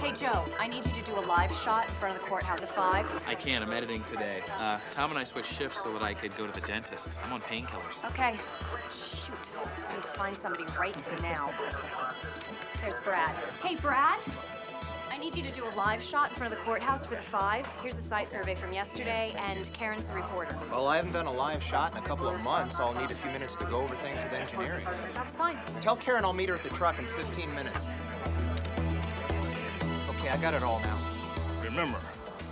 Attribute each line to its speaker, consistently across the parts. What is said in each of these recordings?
Speaker 1: Hey, Joe, I need you to do a live shot in front of the courthouse at 5.
Speaker 2: I can't. I'm editing today. Tom and I switched shifts so that I could go to the dentist. I'm on painkillers.
Speaker 1: Okay. Shoot. I need to find somebody right now. There's Brad. Hey, Brad? I need you to do a live shot in front of the courthouse for the 5. Here's a site survey from yesterday, and Karen's the reporter.
Speaker 3: Well, I haven't done a live shot in a couple of months. I'll need a few minutes to go over things with engineering.
Speaker 1: That's fine.
Speaker 3: Tell Karen I'll meet her at the truck in 15 minutes. Okay, I got it all now.
Speaker 4: Remember,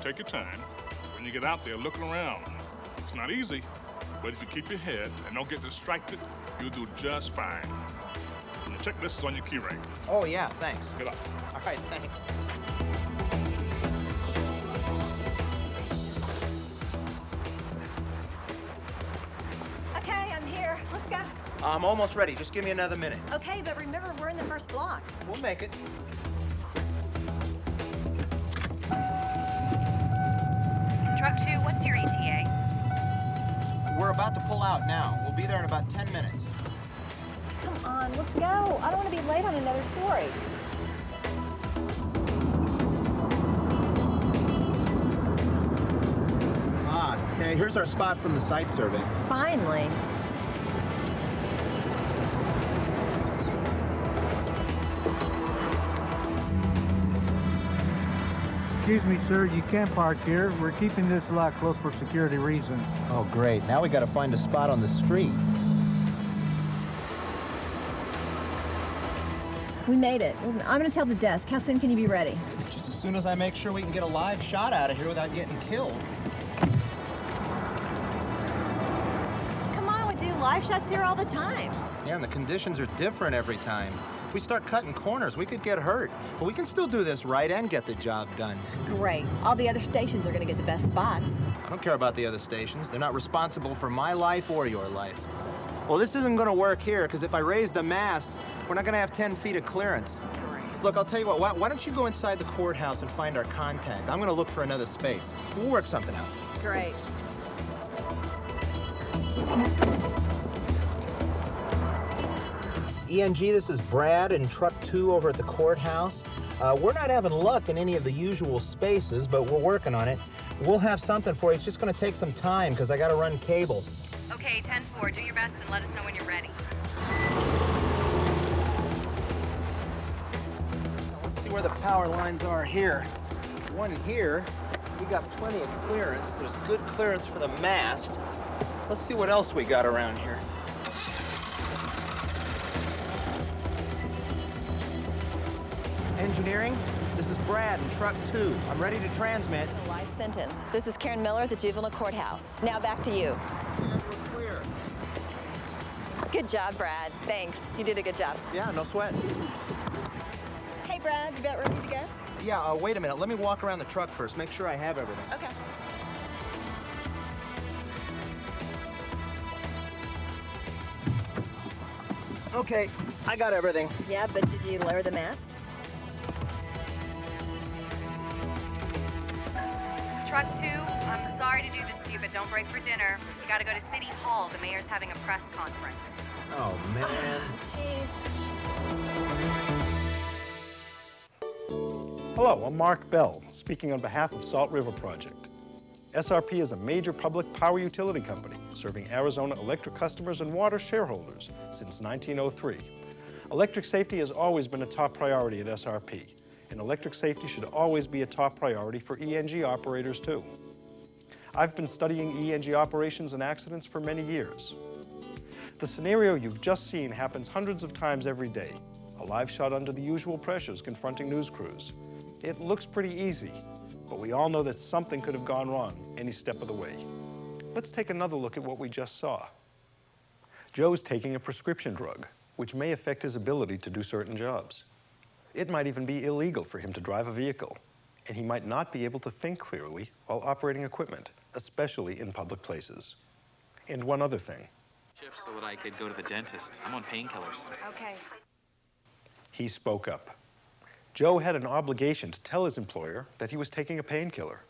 Speaker 4: take your time. When you get out there, looking around. It's not easy, but if you keep your head and don't get distracted, you'll do just fine. And the checklist is on your key ring.
Speaker 3: Oh, yeah, thanks.
Speaker 4: Good luck.
Speaker 3: All right, thanks.
Speaker 5: Okay, I'm here. Let's go.
Speaker 3: I'm almost ready. Just give me another minute.
Speaker 5: Okay, but remember, we're in the first block.
Speaker 3: We'll make it.
Speaker 1: Truck 2, what's your ETA?
Speaker 3: We're about to pull out now. We'll be there in about 10 minutes.
Speaker 5: Come on, let's go. I don't want to be late on another story.
Speaker 3: Okay, here's our spot from the site survey.
Speaker 5: Finally.
Speaker 6: Excuse me, sir, you can't park here. We're keeping this lot closed for security reasons.
Speaker 3: Oh, great. Now we got to find a spot on the street.
Speaker 5: We made it. I'm going to tell the desk. How soon can you be ready?
Speaker 3: Just as soon as I make sure we can get a live shot out of here without getting killed.
Speaker 5: Come on, we do live shots here all the time.
Speaker 3: Yeah, and the conditions are different every time. If we start cutting corners, we could get hurt. But we can still do this right and get the job done.
Speaker 5: Great. All the other stations are going to get the best spots.
Speaker 3: I don't care about the other stations. They're not responsible for my life or your life. Well, this isn't going to work here, because if I raise the mast, we're not going to have 10 feet of clearance. Look, I'll tell you what, why don't you go inside the courthouse and find our contact? I'm going to look for another space. We'll work something out.
Speaker 5: Great.
Speaker 3: ENG, this is Brad in truck 2 over at the courthouse. We're not having luck in any of the usual spaces, but we're working on it. We'll have something for you. It's just going to take some time, because I got to run cable.
Speaker 1: Okay, 10-4. Do your best and let us know when you're ready.
Speaker 3: Let's see where the power lines are here. One here. We got plenty of clearance. There's good clearance for the mast. Let's see what else we got around here. Engineering, this is Brad in truck 2. I'm ready to transmit.
Speaker 5: A live sentence. This is Karen Miller at the Juvenile Courthouse. Now back to you.
Speaker 3: We're clear.
Speaker 5: Good job, Brad. Thanks. You did a good job.
Speaker 3: Yeah, no sweat.
Speaker 5: Hey, Brad, you about ready to go?
Speaker 3: Yeah, wait a minute. Let me walk around the truck first. Make sure I have everything.
Speaker 5: Okay.
Speaker 3: Okay, I got everything.
Speaker 5: Yeah, but did you lower the mast?
Speaker 1: Truck 2, I'm sorry to do this to you, but don't break for dinner. You gotta go to City Hall. The mayor's having a press conference.
Speaker 3: Oh, man.
Speaker 5: Jeez.
Speaker 7: Hello, I'm Mark Bell, speaking on behalf of Salt River Project. SRP is a major public power utility company serving Arizona electric customers and water shareholders since 1903. Electric safety has always been a top priority at SRP, and electric safety should always be a top priority for ENG operators too. I've been studying ENG operations and accidents for many years. The scenario you've just seen happens hundreds of times every day. A live shot under the usual pressures confronting news crews. It looks pretty easy, but we all know that something could have gone wrong any step of the way. Let's take another look at what we just saw. Joe's taking a prescription drug, which may affect his ability to do certain jobs. It might even be illegal for him to drive a vehicle, and he might not be able to think clearly while operating equipment, especially in public places. And one other thing.
Speaker 2: Shifts so that I could go to the dentist. I'm on painkillers.
Speaker 1: Okay.
Speaker 7: He spoke up. Joe had an obligation to tell his employer that he was taking a painkiller.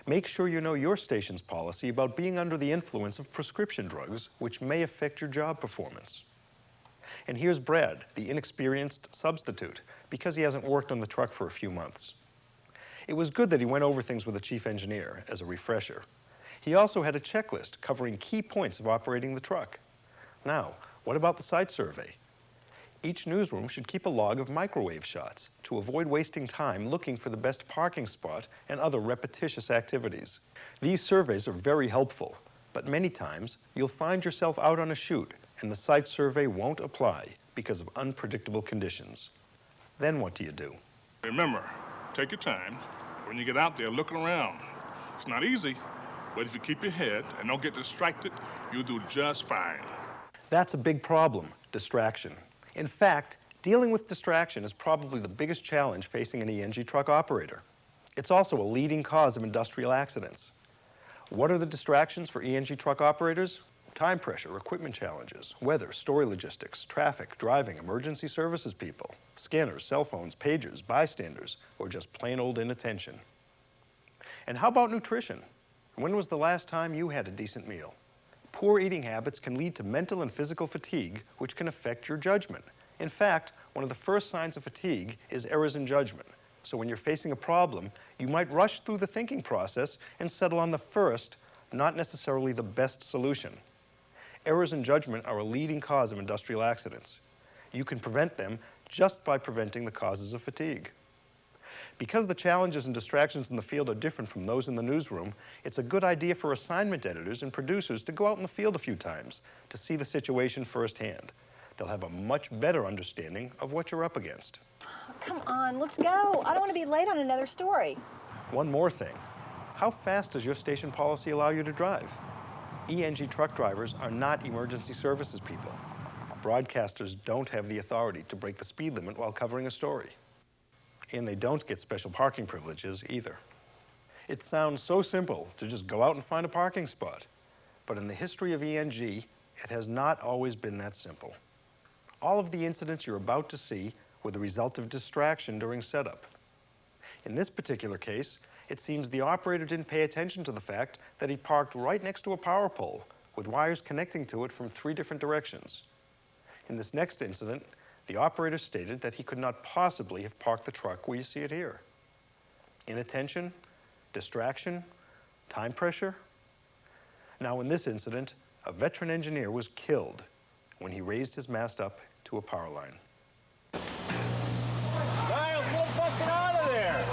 Speaker 7: Make sure you know your station's policy about being under the influence of prescription drugs, which may affect your job performance. And here's Brad, the inexperienced substitute, because he hasn't worked on the truck for a few months. It was good that he went over things with the chief engineer as a refresher. He also had a checklist covering key points of operating the truck. Now, what about the site survey? Each newsroom should keep a log of microwave shots to avoid wasting time looking for the best parking spot and other repetitious activities. These surveys are very helpful, but many times you'll find yourself out on a shoot and the site survey won't apply because of unpredictable conditions. Then what do you do?
Speaker 4: Remember, take your time. When you get out there, look around. It's not easy, but if you keep your head and don't get distracted, you'll do just fine.
Speaker 7: That's a big problem, distraction. In fact, dealing with distraction is probably the biggest challenge facing an ENG truck operator. It's also a leading cause of industrial accidents. What are the distractions for ENG truck operators? Time pressure, equipment challenges, weather, story logistics, traffic, driving, emergency services people, scanners, cell phones, pagers, bystanders, or just plain old inattention. And how about nutrition? When was the last time you had a decent meal? Poor eating habits can lead to mental and physical fatigue, which can affect your judgment. In fact, one of the first signs of fatigue is errors in judgment. So when you're facing a problem, you might rush through the thinking process and settle on the first, not necessarily the best solution. Errors in judgment are a leading cause of industrial accidents. You can prevent them just by preventing the causes of fatigue. Because the challenges and distractions in the field are different from those in the newsroom, it's a good idea for assignment editors and producers to go out in the field a few times to see the situation firsthand. They'll have a much better understanding of what you're up against.
Speaker 5: Come on, let's go. I don't want to be late on another story.
Speaker 7: One more thing. How fast does your station policy allow you to drive? ENG truck drivers are not emergency services people. Broadcasters don't have the authority to break the speed limit while covering a story. And they don't get special parking privileges either. It sounds so simple to just go out and find a parking spot. But in the history of ENG, it has not always been that simple. All of the incidents you're about to see were the result of distraction during setup. In this particular case, it seems the operator didn't pay attention to the fact that he parked right next to a power pole with wires connecting to it from 3 different directions. In this next incident, the operator stated that he could not possibly have parked the truck where you see it here. Inattention, distraction, time pressure. Now in this incident, a veteran engineer was killed when he raised his mast up to a power line.
Speaker 6: Niles, get fucking out of there!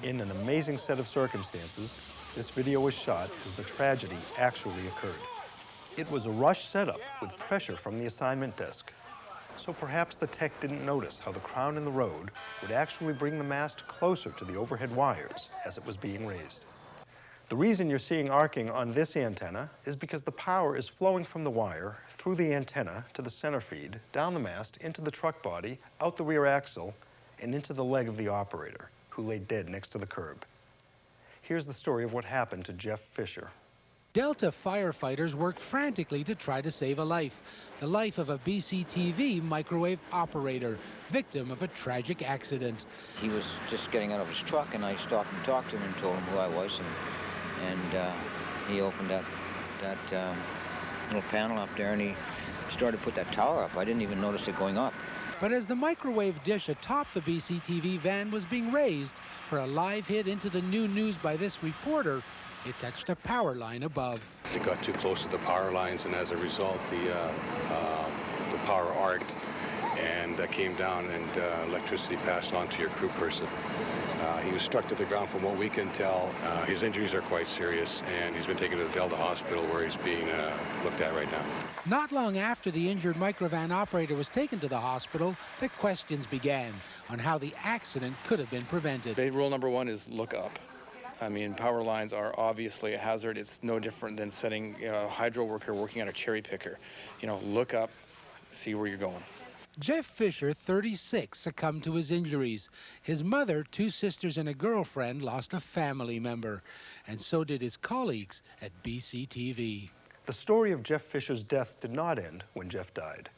Speaker 7: In an amazing set of circumstances, this video was shot as the tragedy actually occurred. It was a rush setup with pressure from the assignment desk. So perhaps the tech didn't notice how the crown in the road would actually bring the mast closer to the overhead wires as it was being raised. The reason you're seeing arcing on this antenna is because the power is flowing from the wire through the antenna to the center feed, down the mast, into the truck body, out the rear axle, and into the leg of the operator, who lay dead next to the curb. Here's the story of what happened to Jeff Fisher.
Speaker 8: Delta firefighters worked frantically to try to save a life. The life of a BCTV microwave operator, victim of a tragic accident.
Speaker 9: He was just getting out of his truck, and I stopped and talked to him and told him who I was, and he opened up that little panel up there, and he started to put that tower up. I didn't even notice it going up.
Speaker 8: But as the microwave dish atop the BCTV van was being raised for a live hit into the new news by this reporter, it touched a power line above.
Speaker 10: It got too close to the power lines, and as a result, the power arced and came down, and electricity passed on to your crew person. He was struck to the ground. From what we can tell, his injuries are quite serious, and he's been taken to the Delta Hospital, where he's being looked at right now.
Speaker 8: Not long after the injured microvan operator was taken to the hospital, the questions began on how the accident could have been prevented.
Speaker 11: Rule number 1 is look up. I mean, power lines are obviously a hazard. It's no different than setting a hydro worker working on a cherry picker. You know, look up, see where you're going.
Speaker 8: Jeff Fisher, 36, succumbed to his injuries. His mother, 2 sisters, and a girlfriend lost a family member. And so did his colleagues at BCTV.
Speaker 7: The story of Jeff Fisher's death did not end when Jeff died.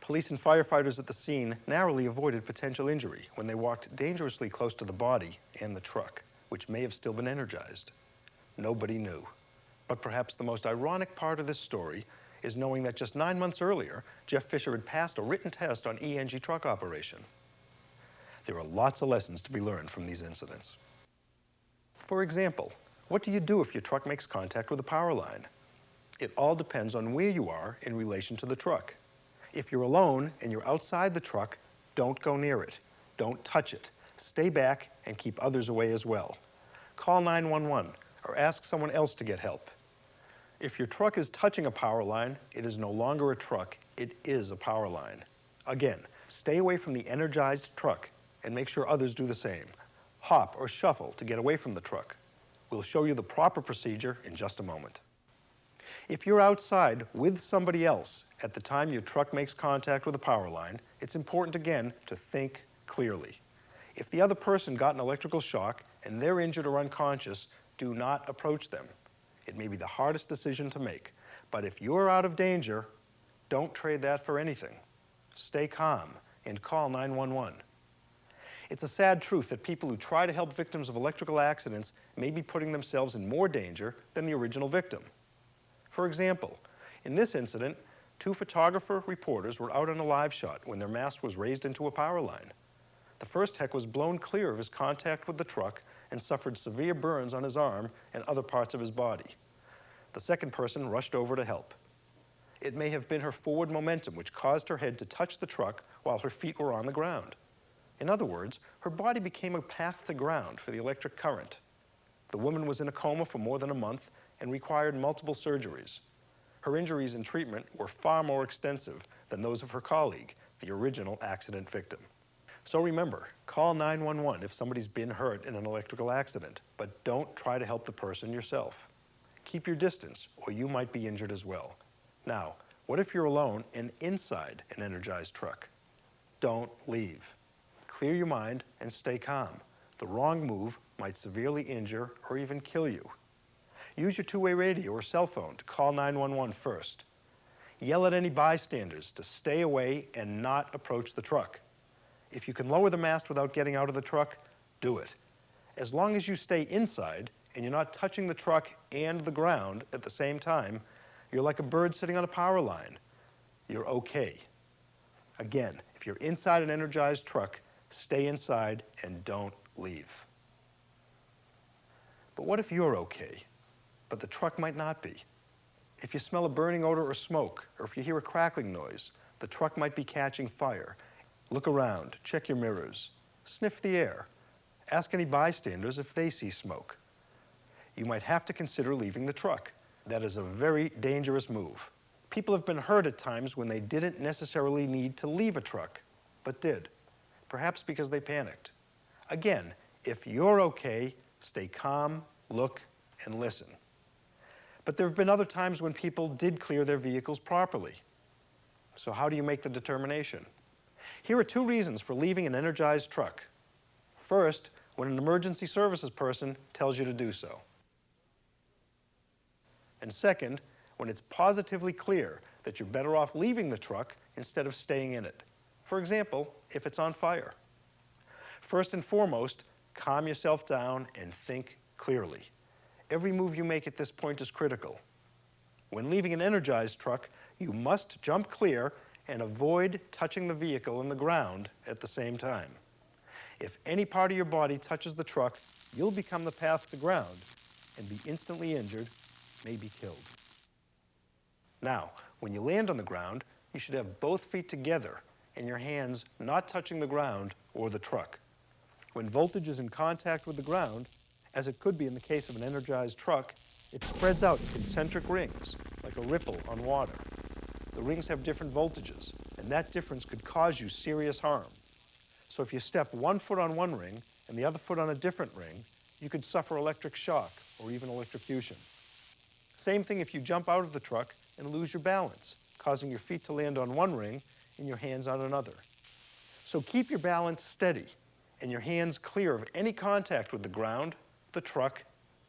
Speaker 7: Police and firefighters at the scene narrowly avoided potential injury when they walked dangerously close to the body and the truck, which may have still been energized. Nobody knew. But perhaps the most ironic part of this story is knowing that just 9 months earlier, Jeff Fisher had passed a written test on ENG truck operation. There are lots of lessons to be learned from these incidents. For example, what do you do if your truck makes contact with a power line? It all depends on where you are in relation to the truck. If you're alone and you're outside the truck, don't go near it. Don't touch it. Stay back and keep others away as well. Call 911 or ask someone else to get help. If your truck is touching a power line, it is no longer a truck, it is a power line. Again, stay away from the energized truck and make sure others do the same. Hop or shuffle to get away from the truck. We'll show you the proper procedure in just a moment. If you're outside with somebody else at the time your truck makes contact with a power line, it's important again to think clearly. If the other person got an electrical shock and they're injured or unconscious, do not approach them. It may be the hardest decision to make, but if you're out of danger, don't trade that for anything. Stay calm and call 911. It's a sad truth that people who try to help victims of electrical accidents may be putting themselves in more danger than the original victim. For example, in this incident, 2 photographer reporters were out on a live shot when their mast was raised into a power line. The first tech was blown clear of his contact with the truck and suffered severe burns on his arm and other parts of his body. The second person rushed over to help. It may have been her forward momentum which caused her head to touch the truck while her feet were on the ground. In other words, her body became a path to ground for the electric current. The woman was in a coma for more than a month and required multiple surgeries. Her injuries and treatment were far more extensive than those of her colleague, the original accident victim. So remember, call 911 if somebody's been hurt in an electrical accident, but don't try to help the person yourself. Keep your distance, or you might be injured as well. Now, what if you're alone and inside an energized truck? Don't leave. Clear your mind and stay calm. The wrong move might severely injure or even kill you. Use your two-way radio or cell phone to call 911 first. Yell at any bystanders to stay away and not approach the truck. If you can lower the mast without getting out of the truck, do it. As long as you stay inside and you're not touching the truck and the ground at the same time, you're like a bird sitting on a power line. You're okay. Again, if you're inside an energized truck, stay inside and don't leave. But what if you're okay, but the truck might not be? If you smell a burning odor or smoke, or if you hear a crackling noise, the truck might be catching fire. Look around, check your mirrors, sniff the air, ask any bystanders if they see smoke. You might have to consider leaving the truck. That is a very dangerous move. People have been hurt at times when they didn't necessarily need to leave a truck, but did, perhaps because they panicked. Again, if you're okay, stay calm, look, and listen. But there have been other times when people did clear their vehicles properly. So how do you make the determination? Here are 2 reasons for leaving an energized truck. First, when an emergency services person tells you to do so. And second, when it's positively clear that you're better off leaving the truck instead of staying in it. For example, if it's on fire. First and foremost, calm yourself down and think clearly. Every move you make at this point is critical. When leaving an energized truck, you must jump clear and avoid touching the vehicle and the ground at the same time. If any part of your body touches the truck, you'll become the path to ground and be instantly injured, maybe killed. Now, when you land on the ground, you should have both feet together and your hands not touching the ground or the truck. When voltage is in contact with the ground, as it could be in the case of an energized truck, it spreads out in concentric rings, like a ripple on water. The rings have different voltages, and that difference could cause you serious harm. So if you step 1 foot on one ring and the other foot on a different ring, you could suffer electric shock or even electrocution. Same thing if you jump out of the truck and lose your balance, causing your feet to land on one ring and your hands on another. So keep your balance steady and your hands clear of any contact with the ground, the truck,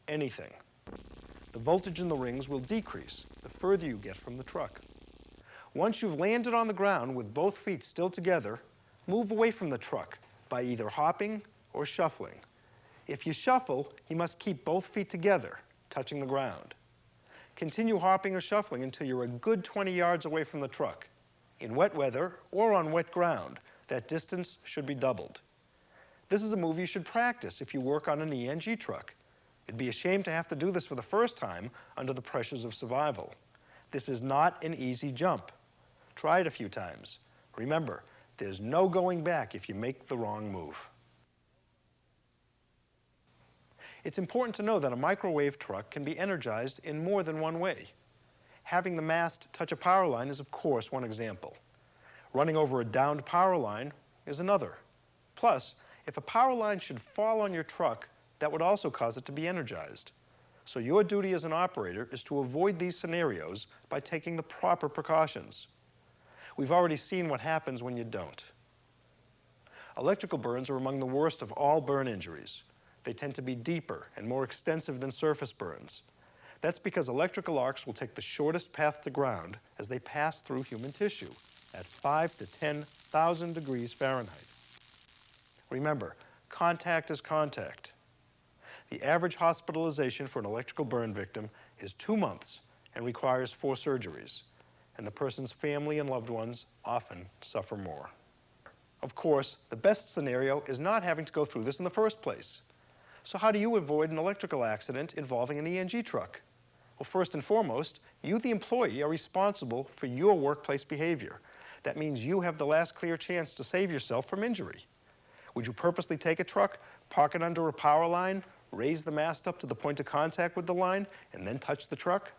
Speaker 7: anything. The voltage in the rings will decrease the further you get from the truck. Once you've landed on the ground with both feet still together, move away from the truck by either hopping or shuffling. If you shuffle, you must keep both feet together, touching the ground. Continue hopping or shuffling until you're a good 20 yards away from the truck. In wet weather or on wet ground, that distance should be doubled. This is a move you should practice if you work on an ENG truck. It'd be a shame to have to do this for the first time under the pressures of survival. This is not an easy jump. Try it a few times. Remember, there's no going back if you make the wrong move. It's important to know that a microwave truck can be energized in more than one way. Having the mast touch a power line is, of course, one example. Running over a downed power line is another. Plus, if a power line should fall on your truck, that would also cause it to be energized. So your duty as an operator is to avoid these scenarios by taking the proper precautions. We've already seen what happens when you don't. Electrical burns are among the worst of all burn injuries. They tend to be deeper and more extensive than surface burns. That's because electrical arcs will take the shortest path to ground as they pass through human tissue at 5,000 to 10,000 degrees Fahrenheit. Remember, contact is contact. The average hospitalization for an electrical burn victim is 2 months and requires 4 surgeries, and the person's family and loved ones often suffer more. Of course, the best scenario is not having to go through this in the first place. So how do you avoid an electrical accident involving an ENG truck? Well, first and foremost, you, the employee, are responsible for your workplace behavior. That means you have the last clear chance to save yourself from injury. Would you purposely take a truck, park it under a power line, raise the mast up to the point of contact with the line, and then touch the truck?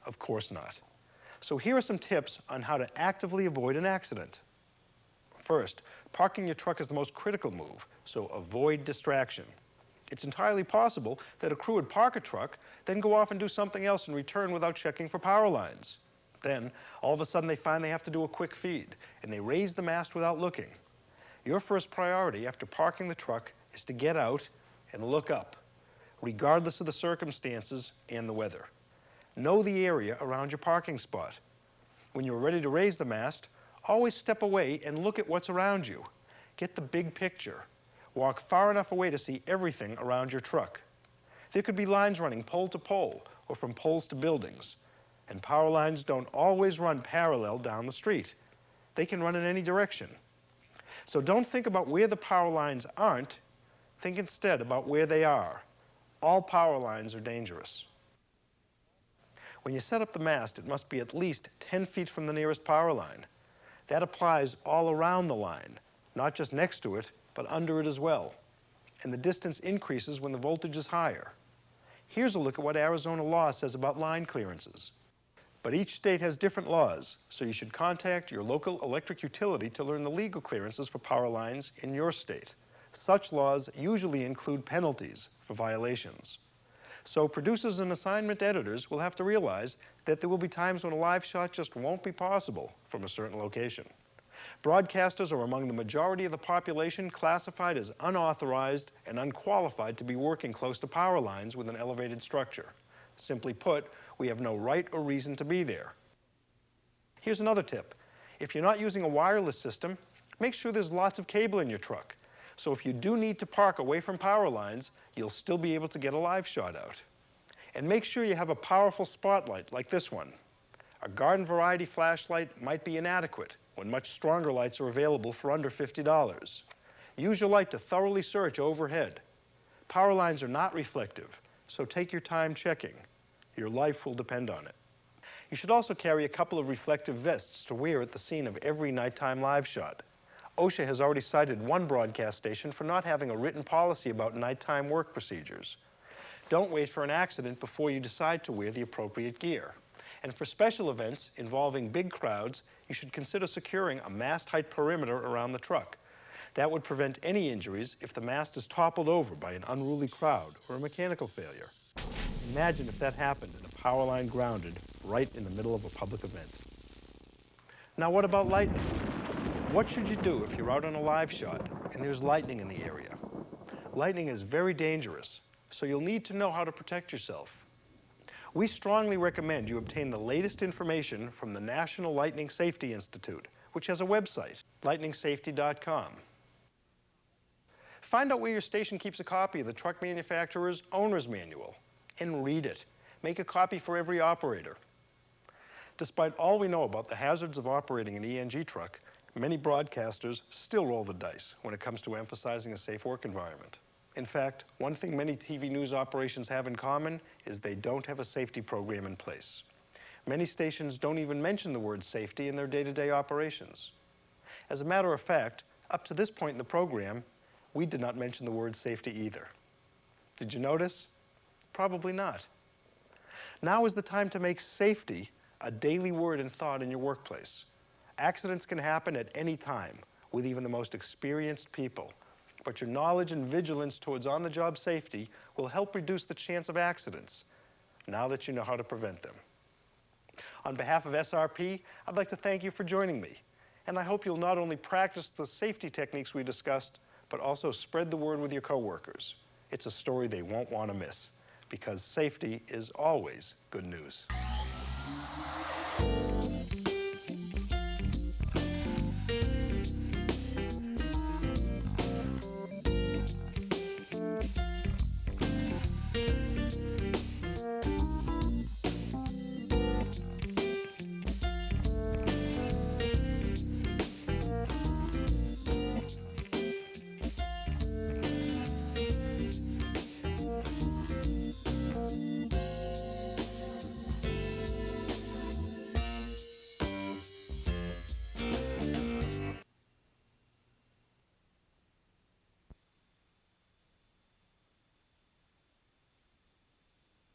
Speaker 7: Of course not. So here are some tips on how to actively avoid an accident. First, parking your truck is the most critical move, so avoid distraction. It's entirely possible that a crew would park a truck, then go off and do something else and return without checking for power lines. Then, all of a sudden, they find they have to do a quick feed, and they raise the mast without looking. Your first priority after parking the truck is to get out and look up, regardless of the circumstances and the weather. Know the area around your parking spot. When you're ready to raise the mast, always step away and look at what's around you. Get the big picture. Walk far enough away to see everything around your truck. There could be lines running pole to pole or from poles to buildings. And power lines don't always run parallel down the street. They can run in any direction. So don't think about where the power lines aren't. Think instead about where they are. All power lines are dangerous. When you set up the mast, it must be at least 10 feet from the nearest power line. That applies all around the line, not just next to it, but under it as well. And the distance increases when the voltage is higher. Here's a look at what Arizona law says about line clearances. But each state has different laws, so you should contact your local electric utility to learn the legal clearances for power lines in your state. Such laws usually include penalties for violations. So producers and assignment editors will have to realize that there will be times when a live shot just won't be possible from a certain location. Broadcasters are among the majority of the population classified as unauthorized and unqualified to be working close to power lines with an elevated structure. Simply put, we have no right or reason to be there. Here's another tip. If you're not using a wireless system, make sure there's lots of cable in your truck. So if you do need to park away from power lines, you'll still be able to get a live shot out. And make sure you have a powerful spotlight like this one. A garden variety flashlight might be inadequate when much stronger lights are available for under $50. Use your light to thoroughly search overhead. Power lines are not reflective, so take your time checking. Your life will depend on it. You should also carry a couple of reflective vests to wear at the scene of every nighttime live shot. OSHA has already cited one broadcast station for not having a written policy about nighttime work procedures. Don't wait for an accident before you decide to wear the appropriate gear. And for special events involving big crowds, you should consider securing a mast height perimeter around the truck. That would prevent any injuries if the mast is toppled over by an unruly crowd or a mechanical failure. Imagine if that happened and a power line grounded right in the middle of a public event. Now what about lightning? What should you do if you're out on a live shot and there's lightning in the area? Lightning is very dangerous, so you'll need to know how to protect yourself. We strongly recommend you obtain the latest information from the National Lightning Safety Institute, which has a website, lightningsafety.com. Find out where your station keeps a copy of the truck manufacturer's owner's manual and read it. Make a copy for every operator. Despite all we know about the hazards of operating an ENG truck, many broadcasters still roll the dice when it comes to emphasizing a safe work environment. In fact, one thing many TV news operations have in common is they don't have a safety program in place. Many stations don't even mention the word safety in their day-to-day operations. As a matter of fact, up to this point in the program, we did not mention the word safety either. Did you notice? Probably not. Now is the time to make safety a daily word and thought in your workplace. Accidents can happen at any time with even the most experienced people, but your knowledge and vigilance towards on-the-job safety will help reduce the chance of accidents now that you know how to prevent them. On behalf of SRP, I'd like to thank you for joining me, and I hope you'll not only practice the safety techniques we discussed, but also spread the word with your coworkers. It's a story they won't want to miss, because safety is always good news.